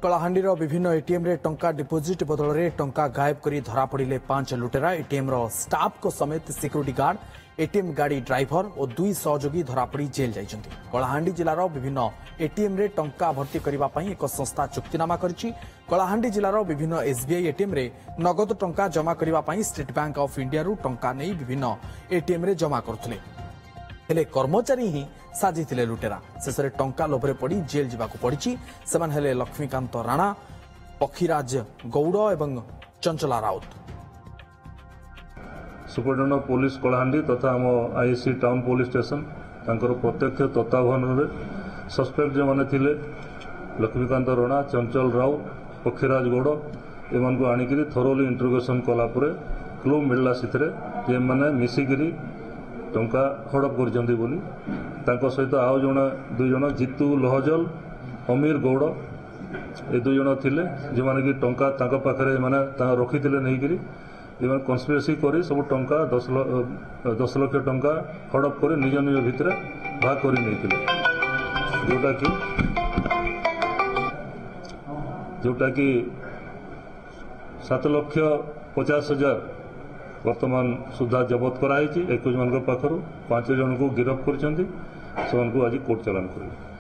कलाहांडीर विभिन्न एटीएम रे टंका डिपोजिट बदल में टंका गायब कर धरा पड़े 5 लुटेरा। एटीएम स्टाफ को समेत सिक्यूरिटी गार्ड, एटीएम गाड़ी ड्राइवर और 2 सहयोगी धरा पड़ी जेल जाइछन्ति। कलाहांडी जिलार विभिन्न एटीएम रे टंका भर्ती करने एक संस्था चुक्तिनामा करिछि। कलाहांडी जिलार विभिन्न एसबीआई एटीएम रे नगद टंका जमा करने स्टेट बैंक ऑफ इंडिया रु टंका नहीं विभिन्न एटीएम रे जमा करथुले। हेले कर्मचारी ही साजिथिले लुटेरा। शेषे टंका लोभरे पड़ी जेल जावाक पड़ी। सेमाने हेले लक्ष्मीकांत राणा, पक्षीराज गौड़ एवं चंचला राउत। सुपरटेंडेंट पुलिस कलाहांडी तथा आम आईसी टाउन पुलिस स्टेशन तांकर प्रत्यक्ष तत्वावधान में सस्पेक्ट जो माने थिले लक्ष्मीकांत राणा, चंचल राउत, पक्षीराज गौड़ एमान को आनिकरी थरोली इंटरोगेशन कला परे क्लू मिलला सिथरे जे माने मिसिकरी टंका हड़प करजंदी बोली तांको सहित आउ दुई जण जीतू लहजल, अमीर गौड़ ए 2 जण थिले जे माने कि टंका तांको पाखरे माने ता रखिथिले नहीं करी एवं कन्स्पिरेसी करी सब टंका 10 लाख टंका हड़प कर निज निज भितर भाग कर जोटा कि 7,50,000 वर्तमान सुधा जबत कराई। 21 जन पाखर 5 जन को गिरफ्त कर आज कोर्ट चालान कर।